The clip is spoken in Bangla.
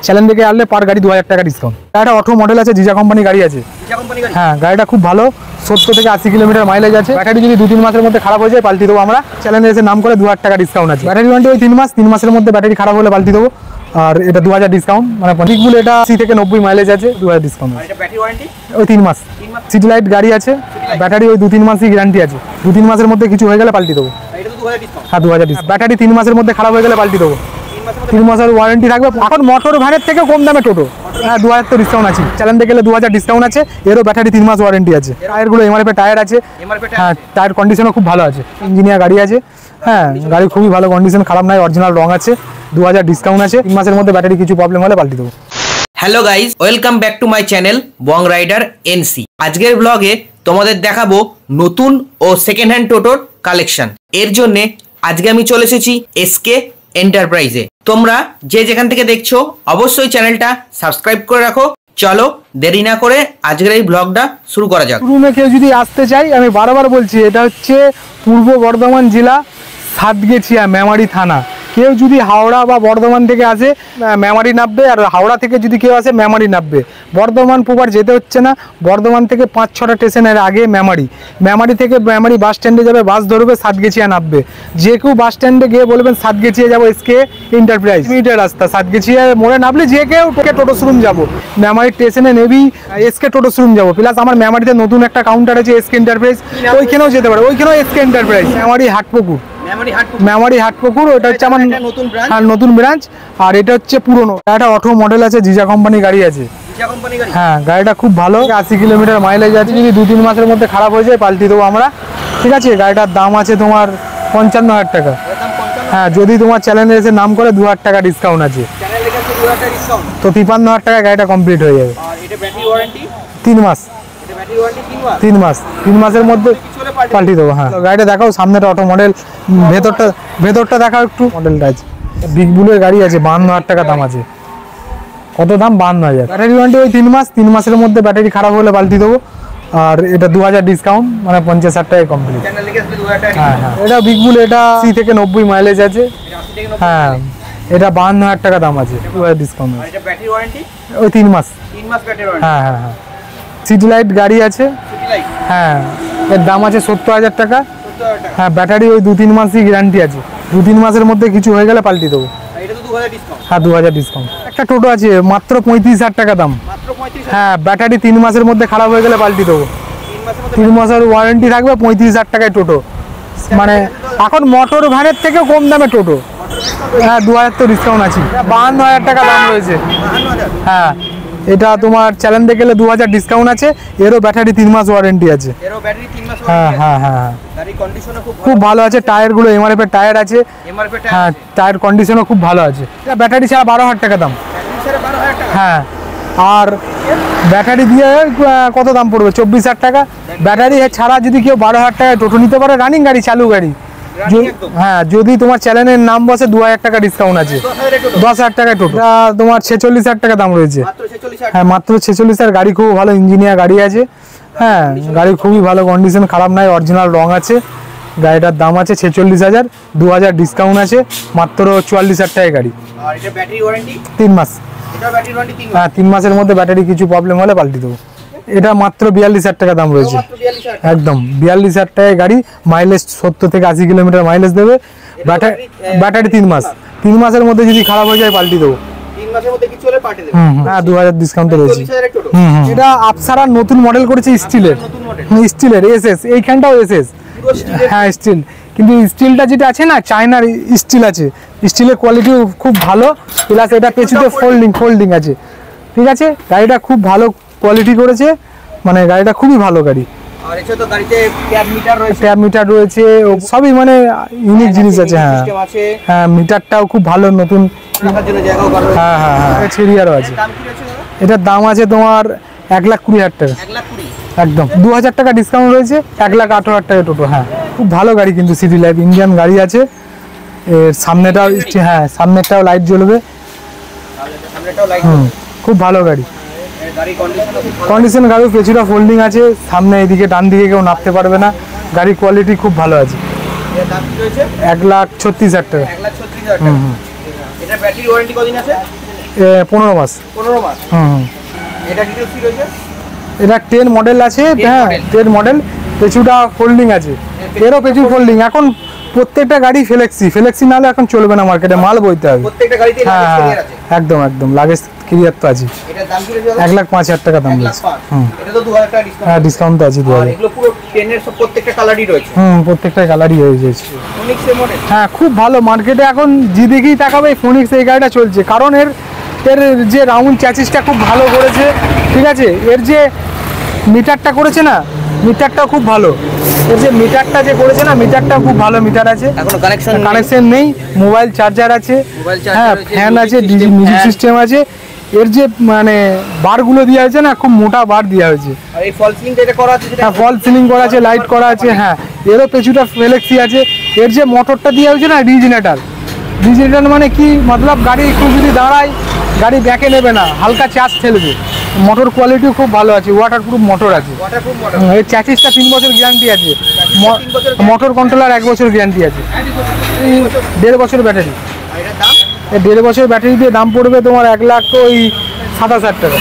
চ্যালেঞ্জ থেকে আনলে পার গাড়ি 2000 টাকা ডিসকাউন্ট। একটা অটো মডেল আছে, জিজা কোম্পানি গাড়ি আছে। হ্যাঁ, গাড়িটা খুব ভালো, 70 থেকে 80 কিলোমিটার মাইলেজ আছে। ব্যাটারি যদি 2-3 মাসের মধ্যে খারাপ হয়ে যায় পাল্টি দেবো আমরা। চ্যালেঞ্জে এসে নাম করে 2000 টাকা ডিসকাউন্ট আছে। ব্যাটারি ওয়ারেন্টি ওই 3 মাসের মধ্যে ব্যাটারি খারাপ হলে পাল্টি দেবো। আর এটা 2000 ডিসকাউন্ট, মানে পিকবুল এটা 80 থেকে 90 মাইলেজ আছে, 2000 ডিসকাউন্ট। ওই 3 মাস। সিটি লাইট গাড়ি আছে, ব্যাটারি ওই 2-3 মাসই গ্যারান্টি আছে। 2-3 মাসের মধ্যে কিছু হয়ে গেলে পাল্টি দেবো। হ্যাঁ, 2000 ডিসকাউন্ট। ব্যাটারি 3 মাসের মধ্যে খারাপ হয়ে গেলে পাল্টি দেবো। 3 মাসের ওয়ারেন্টি থাকবে। এখন মোটর ভ্যানের থেকে কম দামে টোটো। হ্যাঁ, 2000 তো ডিসকাউন্ট আছে। চ্যালেঞ্জে গেলে 2000 ডিসকাউন্ট আছে। এরও ব্যাটারি 3 মাস ওয়ারেন্টি আছে। টায়ারগুলো এমআরএফ টায়ার আছে। হ্যাঁ, টায়ার কন্ডিশনও খুব ভালো আছে। ইঞ্জিনিয়ার গাড়ি আছে। হ্যাঁ, গাড়ি খুবই ভালো কন্ডিশন, খারাপ নয়, অরিজিনাল রং আছে। 2000 ডিসকাউন্ট আছে। 3 মাসের মধ্যে ব্যাটারি কিছু প্রবলেম হলে পাল্টি দেবো। Hello guys, welcome back to my channel Bong Rider NC. আজকের ব্লগে তোমাদের দেখাবো নতুন ও সেকেন্ড হ্যান্ড টোটোর কালেকশন। এর জন্য আজকে আমি চলে এসেছি এসকে এন্টারপ্রাইজে। তোমরা যে যেখান থেকে দেখছো অবশ্যই চ্যানেলটা সাবস্ক্রাইব করে রাখো। চলো দেরি না করে আজকের এই ব্লগটা শুরু করা যাক। রুমে কেউ যদি আসতে চাই, আমি বারবার বলছি, এটা হচ্ছে পূর্ব বর্ধমান জেলা, সাতগেছিয়া, মেমারি থানা। কেউ যদি হাওড়া বা বর্ধমান থেকে আসে মেমারি নামবে, আর হাওড়া থেকে যদি কেউ আসে মেমারি নামবে। বর্ধমান প্রপার যেতে হচ্ছে না। বর্ধমান থেকে 5-6টা স্টেশনের আগে মেমারি থেকে মেমারি বাস স্ট্যান্ডে যাবে, বাস ধরবে, সাতগেছিয়া নামবে। যে কেউ বাস স্ট্যান্ডে গিয়ে বলবেন সাতগেছিয়া যাবো, এসকে এন্টারপ্রাইজ, মিটার রাস্তা। সাতগেছিয়া মোড়ে নামলে যে কেউ টোটো শোরুম যাবো, মেমারি স্টেশনে নেবি এসকে টোটো শোরুম যাবো। প্লাস আমার মেমারিতে নতুন একটা কাউন্টার আছে এসকে এন্টারপ্রাইজ, ওইখানেও যেতে পারে। ওইখানেও এসকে এন্টারপ্রাইজ, মেমারি হাটপুকুর। ওটা হচ্ছে আমার নতুন ব্রাঞ্চ। আর এটা হচ্ছে পুরনো। একটা অটো মডেল আছে, জিজা কোম্পানি গাড়ি আছে। হ্যাঁ, গাড়িটা খুব ভালো, 80 কিলোমিটার মাইলেজ আছে। যদি 2-3 মাসের মধ্যে খারাপ হয়ে যায় পাল্টি দেবো আমরা। ঠিক আছে, গাড়িটার দাম আছে তোমার 55,000 টাকা। হ্যাঁ, যদি তোমার চ্যানেলে এসে নাম করে 2000 টাকা ডিসকাউন্ট আছে, তো 53,000 টাকা গাড়িটা কমপ্লিট হয়ে যাবে। 3 মাস। 3 মাসের মধ্যে পাল্টি দেবো। হ্যাঁ, গাড়িটা দেখাও, সামনেটা অটো মডেল, ভেতরটা দেখাও একটু। মডেলটা আছে, বিগ বুলের গাড়ি আছে, 52,000 টাকা দাম আছে। কত দাম? 52,000। ব্যাটারি ওয়ারেন্টি ওই 3 মাস। 3 মাসের মধ্যে ব্যাটারি খারাপ হলে পাল্টি দেবো। আর এটা 2000 ডিসকাউন্ট, মানে 50,000 টাকায় কমপ্লিট। হ্যাঁ হ্যাঁ, এটা বিগ বুল, এটা 80 থেকে 90 মাইলেজ আছে। হ্যাঁ, এটা 52,000 টাকা দাম আছে, 2000 ডিসকাউন্ট। ওই 3 মাস। হ্যাঁ হ্যাঁ হ্যাঁ, সিটি লাইট গাড়ি আছে। হ্যাঁ, এর দাম আছে 70,000 টাকা। হ্যাঁ, ব্যাটারি ওই 2-3 মাসই গ্যারান্টি আছে। 2-3 মাসের মধ্যে কিছু হয়ে গেলে পাল্টি দেবো। হ্যাঁ, 2000 ডিসকাউন্ট। একটা টোটো আছে মাত্র 35,000 টাকা দাম। হ্যাঁ, ব্যাটারি 3 মাসের মধ্যে খারাপ হয়ে গেলে পাল্টি দেবো। 3 মাসের ওয়ারেন্টি থাকবে, 35,000 টাকায় টোটো। মানে এখন মোটর ভ্যানের থেকে কম দামে টোটো। হ্যাঁ, 2000 তো ডিসকাউন্ট আছে। 52,000 টাকা দাম রয়েছে। হ্যাঁ, এটা তোমার চ্যালেঞ্জে গেলে 2000 ডিসকাউন্ট আছে। এরও ব্যাটারি 3 মাস ওয়ারেন্টি আছে। হ্যাঁ হ্যাঁ হ্যাঁ, খুব ভালো আছে। টায়ারগুলো এমআরএফ টায়ার আছে। হ্যাঁ, টায়ার কন্ডিশনও খুব ভালো আছে। এটা ব্যাটারি ছাড়া 12,000 টাকা দাম। হ্যাঁ, আর ব্যাটারি দিয়ে কত দাম পড়বে? 24,000 টাকা। ব্যাটারি ছাড়া যদি কেউ 12,000 টাকায় টোটো নিতে পারে, রানিং গাড়ি, চালু গাড়ি। হ্যাঁ, যদি তোমার চ্যানেলের নাম বসে 2000 টাকা ডিসকাউন্ট আছে। 10,000 টাকায় টোটো। তোমার 46,000 টাকা দাম রয়েছে। হ্যাঁ, মাত্র 46,000। গাড়ি খুব ভালো, ইঞ্জিনিয়ার গাড়ি আছে। হ্যাঁ, গাড়ি খুবই ভালো কন্ডিশন, খারাপ নয়, অরিজিনাল রং আছে। গাড়িটার দাম আছে 46,000। 2000 ডিসকাউন্ট আছে, মাত্র 44,000 টাকায় গাড়ি। 3 মাস। হ্যাঁ, 3 মাসের মধ্যে ব্যাটারি কিছু প্রবলেম হলে পাল্টি দেবো। এটা মাত্র 42,000 টাকা দাম রয়েছে। একদম 42,000 টাকায় গাড়ি, মাইলেজ 70 থেকে 80 কিলোমিটার মাইলেজ দেবে। ব্যাটারি 3 মাস। 3 মাসের মধ্যে যদি খারাপ হয়ে যায় পাল্টি দেবো। হ্যাঁ, 2000 ডিসকাউন্ট রয়েছে। এটা আপসারা নতুন মডেল করেছে, স্টিলের এসএস। এইখানটাও এসএস। হ্যাঁ, স্টিল, কিন্তু স্টিলটা যেটা আছে না, চায়নার স্টিল আছে। স্টিলের কোয়ালিটিও খুব ভালো। প্লাস এটা পেছনে ফোল্ডিং আছে। ঠিক আছে, গাড়িটা খুব ভালো কোয়ালিটি করেছে, মানে গাড়িটা খুবই ভালো গাড়ি। ট্যাব মিটার রয়েছে, সবই মানে ইউনিক জিনিস আছে। হ্যাঁ হ্যাঁ, মিটারটাও খুব ভালো, নতুন। হ্যাঁ হ্যাঁ হ্যাঁ, ছেড়িয়ারও আছে। এটার দাম আছে তোমার 1,20,000 টাকা। একদম 2000 টাকা ডিসকাউন্ট রয়েছে, 1,18,000 টাকা টোটো। হ্যাঁ, খুব ভালো গাড়ি, কিন্তু সিটি লাইফ ইন্ডিয়ান গাড়ি আছে। এর সামনেটাও, হ্যাঁ, সামনেটাও লাইট জ্বলবে। খুব ভালো গাড়ি কন্ডিশন। গাড়ি পেছনে ফোল্ডিং আছে, সামনে এদিকে ডান দিকে কেউ নামতে পারবে না। গাড়ির কোয়ালিটি খুব ভালো আছে। 1,36,000 টাকা। 15 মাস। 15 মাস। হুম। এটা ডিটেইলস কি রয়েছে? এটা 10 মডেল আছে, হ্যাঁ 10 মডেল, পেছুটা ফোল্ডিং আছে, এরও পেছু ফোল্ডিং। এখন প্রত্যেকটা গাড়ি ফ্লেক্সি নাহলে এখন চলবে না, মার্কেটে মাল বইতে হবে। প্রত্যেকটা গাড়িতে লাগেজ ক্যারিয়ার আছে। একদম একদম লাগেজ ক্যারিয়ার তো আছে। এটার দাম কি রয়েছে? 1,05,000 টাকা দাম রয়েছে। এটা তো 2000 টাকা ডিসকাউন্ট। হ্যাঁ ডিসকাউন্ট তো আছে 2000। এগুলো পুরো 10 এর সব প্রত্যেকটা কালারই রয়েছে। প্রত্যেকটা কালারই হয়ে যাচ্ছে। ফোনিক্স এর মডেল। হ্যাঁ খুব ভালো, মার্কেটে এখন যেদিকেই তাকাবে ফোনিক্স এই গাড়িটা চলছে, কারণ এর যে রাউন্ড চ্যাসিসটা খুব ভালো করেছে, ঠিক আছে। এর যে মিটারটা করেছে না, মিটারটা খুব ভালো। এর যে মিটারটা যে করেছে না, মিটারটা খুব ভালো মিটার আছে। এখনো কানেকশন নেই, মোবাইল চার্জার আছে, হ্যাঁ ফ্যান আছে, মিউজিক সিস্টেম আছে। এর যে মানে বারগুলো দেওয়া হয়েছে না, খুব মোটা বার দেওয়া হয়েছে। আর এই ফল সিলিং যেটা করা আছে, হ্যাঁ ফল সিলিং করা আছে, লাইট করা আছে। হ্যাঁ এরও পেছুটা ফ্লেক্সি আছে। এর যে মোটরটা দেওয়া হয়েছে না, রিজেনারেটর মানে কি মতলব, গাড়ি একটু যদি দাঁড়ায় গাড়ি ব্যাকে নেবে না, হালকা চার্জ ঠেলবে। মোটর কোয়ালিটিও খুব ভালো আছে, ওয়াটারপ্রুফ মোটর আছে। Waterproof model. এর চ্যাসিসটা 3 বছর গ্যারান্টি আছে, মোটর কন্ট্রোলার 1 বছর গ্যারান্টি আছে, 1.5 বছর ব্যাটারি। আর এটার দাম? 1.5 বছর ব্যাটারি দিয়ে দাম পড়বে তোমার 1,27,000 টাকা।